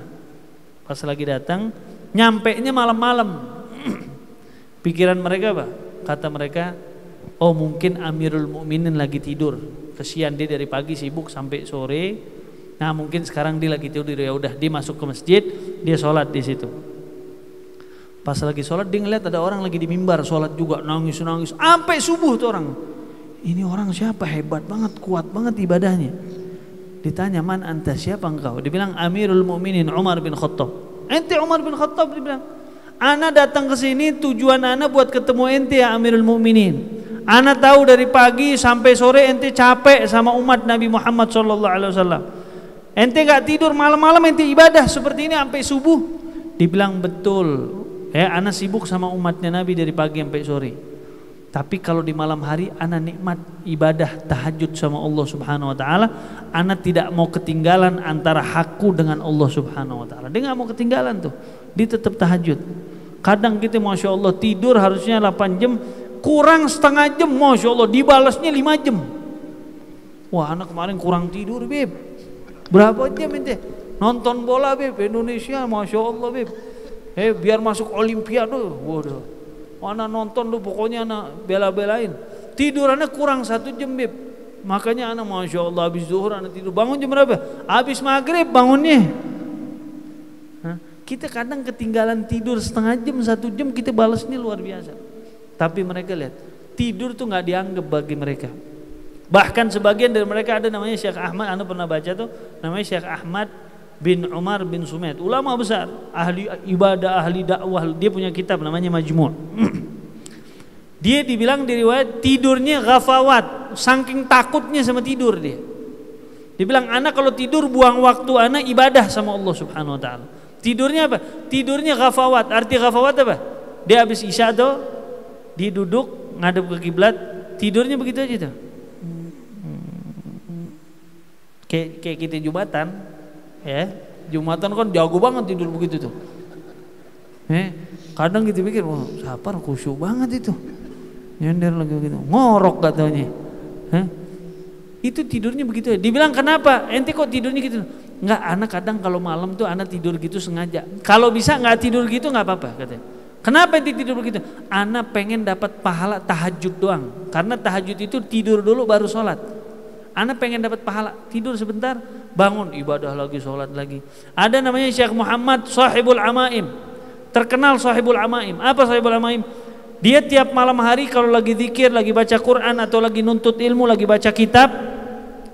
Pas lagi datang, nyampenya malam-malam. Pikiran mereka apa? Kata mereka, oh mungkin Amirul Mukminin lagi tidur. Kesian dia dari pagi sibuk sampai sore. Nah mungkin sekarang dia lagi tidur, ya udah dia masuk ke masjid, dia sholat di situ. Pas lagi sholat dia ngeliat ada orang lagi di mimbar sholat juga, nangis sampai subuh tuh orang. ini orang siapa, hebat banget, kuat banget ibadahnya. Ditanya, man anta, siapa engkau? Dibilang Amirul Mukminin Umar bin Khattab. Ente Umar bin Khattab? Dibilang, ana datang ke sini tujuan ana buat ketemu ente ya Amirul Mukminin. Ana tahu dari pagi sampai sore ente capek sama umat Nabi Muhammad SAW. Ente gak tidur malam-malam, ente ibadah seperti ini sampai subuh. Dibilang betul. Ana sibuk sama umatnya Nabi dari pagi sampai sore. Tapi kalau di malam hari ana nikmat ibadah tahajud sama Allah Subhanahu wa taala, ana tidak mau ketinggalan antara hakku dengan Allah Subhanahu wa taala. Dia enggak mau ketinggalan tuh. Dia tetap tahajud. Kadang kita Masya Allah tidur harusnya 8 jam, kurang setengah jam, Masya Allah dibalasnya 5 jam. Wah, anak kemarin kurang tidur, Beb. Berapa jam ente? Nonton bola, Beb, Indonesia, Masya Allah, Beb. Biar masuk Olimpiade. Waduh. Anak nonton lu, pokoknya anak bela-belain. Tidur anak kurang 1 jam, Beb. Makanya anak Masya Allah habis zuhur anak tidur. Bangun jam berapa? Habis maghrib bangunnya. Kita kadang ketinggalan tidur setengah jam, 1 jam, kita balasnya luar biasa. Tapi mereka lihat, tidur tuh nggak dianggap bagi mereka. Bahkan sebagian dari mereka ada namanya Syekh Ahmad, anda pernah baca tuh, namanya Syekh Ahmad bin Umar bin Sumaid, ulama besar, ahli ibadah, ahli dakwah. Dia punya kitab namanya Majmu'. Dia dibilang di riwayat tidurnya ghafawat, saking takutnya sama tidur dia. Dibilang anak kalau tidur buang waktu anak ibadah sama Allah Subhanahu wa taala. Tidurnya apa? Tidurnya ghafawat. Arti ghafawat apa? Dia habis isya tuh, dia duduk ngadep ke kiblat, tidurnya begitu aja tuh. Kayak kita Jumatan, ya, Jumatan kan jago banget tidur begitu tuh. Kadang kita pikir, wah, sapar khusyuk banget itu. Nyender lagi begitu, ngorok katanya. Itu tidurnya begitu. Dibilang kenapa? Ente kok tidurnya gitu? Enggak, anak kadang kalau malam tuh anak tidur gitu sengaja. Kalau bisa nggak tidur gitu nggak apa-apa katanya. Kenapa ente tidur begitu? Anak pengen dapat pahala tahajud doang. Karena tahajud itu tidur dulu baru sholat. Anak pengen dapat pahala, tidur sebentar, bangun ibadah lagi, sholat lagi. Ada namanya Syekh Muhammad Sahibul Amaim, terkenal Sahibul Amaim. Apa Sahibul Amaim? Dia tiap malam hari kalau lagi zikir, lagi baca Quran atau lagi nuntut ilmu, lagi baca kitab,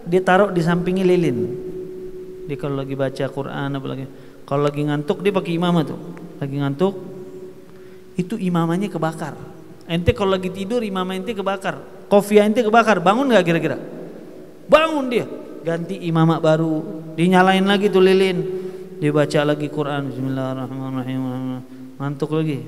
dia taruh di sampingnya lilin. Dia kalau lagi baca Quran, apalagi kalau lagi ngantuk dia pakai imamah tuh. Lagi ngantuk, itu imamahnya kebakar. Ente kalau lagi tidur imamah ente kebakar, kopiah ente kebakar, bangun nggak kira-kira? Bangun dia, ganti imamah baru, dinyalain lagi tuh lilin, dia baca lagi Quran, Bismillahirrahmanirrahim, ngantuk lagi,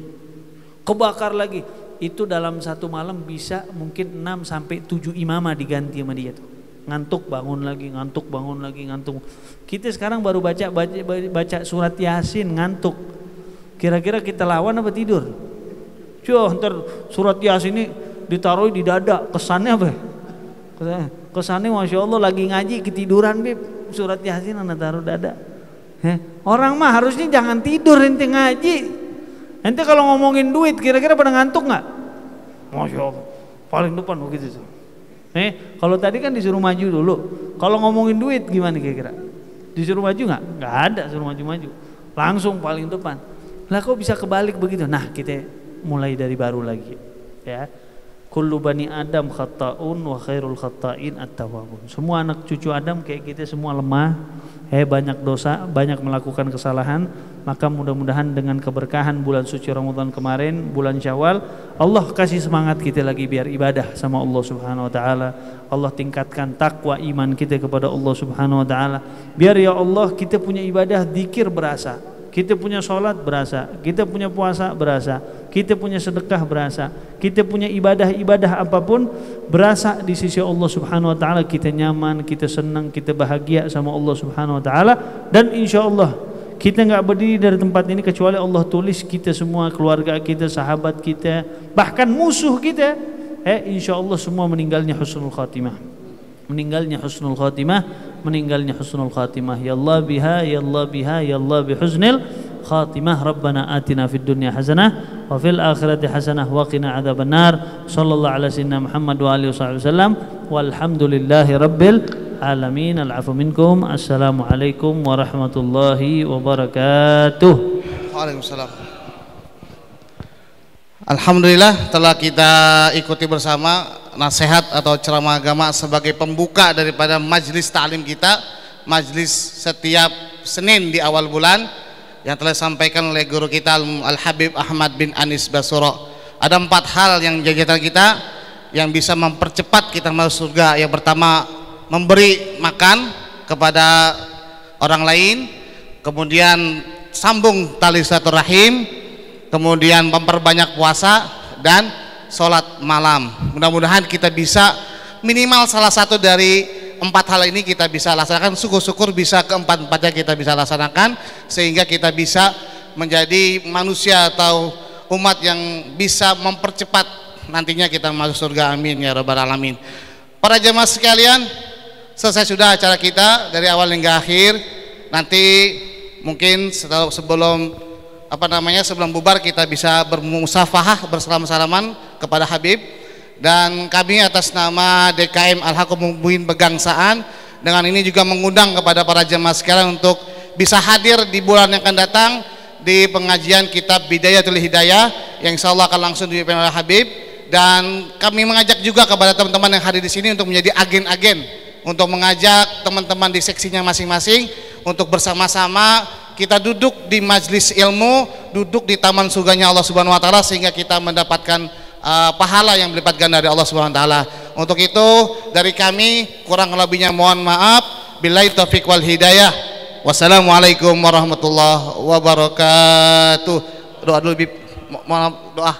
kebakar lagi. Itu dalam satu malam bisa mungkin 6 sampai 7 imamah diganti sama dia tuh. Ngantuk bangun lagi, ngantuk bangun lagi, ngantuk. Kita sekarang baru baca surat Yasin ngantuk. Kira-kira kita lawan apa tidur? Ntar surat Yasin ini ditaruh di dada, kesannya apa? Kesannya Masya Allah lagi ngaji ketiduran, Beb. Surat Yasin anda taruh dada. Orang mah harusnya jangan tidur ente ngaji. Ente kalau ngomongin duit kira-kira pada ngantuk nggak? Masya Allah paling depan begitu tuh. Kalau tadi kan disuruh maju dulu. Kalau ngomongin duit gimana kira-kira? Disuruh maju nggak? Nggak ada suruh maju-maju. Langsung paling depan. Lah kok bisa kebalik begitu? Nah kita mulai dari baru lagi, ya. Kullu bani Adam khata'un wa khairul khata'in at-tawwabun. Semua anak cucu Adam kayak kita semua lemah, banyak dosa, banyak melakukan kesalahan. Maka mudah-mudahan dengan keberkahan bulan suci Ramadan kemarin, bulan Syawal, Allah kasih semangat kita lagi biar ibadah sama Allah Subhanahu wa taala. Allah tingkatkan takwa iman kita kepada Allah Subhanahu wa taala. Biar ya Allah kita punya ibadah zikir berasa. Kita punya sholat berasa, kita punya puasa berasa, kita punya sedekah berasa, kita punya ibadah-ibadah apapun berasa di sisi Allah Subhanahu wa taala. Kita nyaman, kita senang, kita bahagia sama Allah Subhanahu wa taala. Dan insya Allah kita nggak berdiri dari tempat ini kecuali Allah tulis kita semua, keluarga kita, sahabat kita, bahkan musuh kita, insya Allah semua meninggalnya husnul khatimah. Meninggalnya husnul khatimah, meninggalnya husnul khatimah. Ya Allah biha, ya Allah biha, ya Allah bihusnil khatimah. Rabbana atina fid dunya hasanah wa fil akhirati hasanah wa qina adzabannar. Sallallahu ala sayyidina Muhammad wa alihi wasallam. Walhamdulillahi rabbil alamin. Al-'afwu minkum. Assalamualaikum warahmatullahi wabarakatuh. Waalaikumsalam. Alhamdulillah telah kita ikuti bersama nasihat atau ceramah agama sebagai pembuka daripada majlis ta'lim kita, majlis setiap Senin di awal bulan yang telah disampaikan oleh guru kita Al-Habib Ahmad bin Anis Basuro. Ada 4 hal yang menjadi kita yang bisa mempercepat kita masuk surga. Yang pertama, memberi makan kepada orang lain, kemudian sambung tali silaturahim, kemudian memperbanyak puasa dan sholat malam. Mudah-mudahan kita bisa minimal salah satu dari 4 hal ini kita bisa laksanakan. Syukur-syukur bisa keempat-empatnya kita bisa laksanakan, sehingga kita bisa menjadi manusia atau umat yang bisa mempercepat nantinya kita masuk surga. Amin ya rabbal alamin. Para jemaah sekalian, selesai sudah acara kita dari awal hingga akhir. Nanti mungkin sebelum sebelum bubar kita bisa bermusafahah, bersalam-salaman kepada Habib. Dan kami atas nama DKM Al-Haqqul Mubin Pegangsaan dengan ini juga mengundang kepada para jemaah sekalian untuk bisa hadir di bulan yang akan datang di pengajian kitab Bidayatul Hidayah yang insyaallah akan langsung dipimpin oleh Habib. Dan kami mengajak juga kepada teman-teman yang hadir di sini untuk menjadi agen-agen, untuk mengajak teman-teman di seksinya masing-masing untuk bersama-sama kita duduk di majlis ilmu, duduk di taman surganya Allah Subhanahu wa taala, sehingga kita mendapatkan pahala yang berlipat ganda dari Allah Subhanahu wa taala. Untuk itu dari kami kurang lebihnya mohon maaf. Billahi taufiq wal hidayah. Wassalamualaikum warahmatullahi wabarakatuh. Doa dulu, Bib. Mohon doa.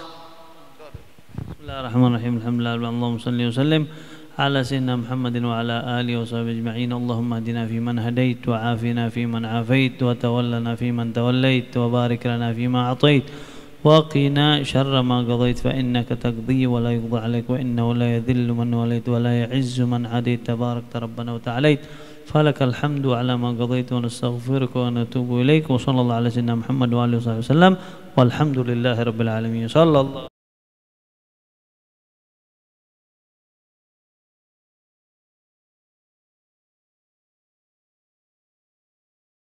Bismillahirrahmanirrahim. Alhamdulillah, Allahumma shalli wa sallim ala sayyidina Muhammadin wa ala alihi wa sahbihi ajma'in. Allahumma hdina fi man hadait wa afina fi man afait wa tawallana fi man tawallait wa barik lana fi ma atait وقنا شر ما قضيت فإنك تقضي ولا يقضى عليك وإنه لا يذل من وليت ولا يعز من عاديت تبارك ربنا وتعاليت فلك الحمد على ما قضيت ونستغفرك ونتوب إليك وصلى الله على سيدنا محمد وآله وصحبه وسلم والحمد لله رب العالمين. صلى الله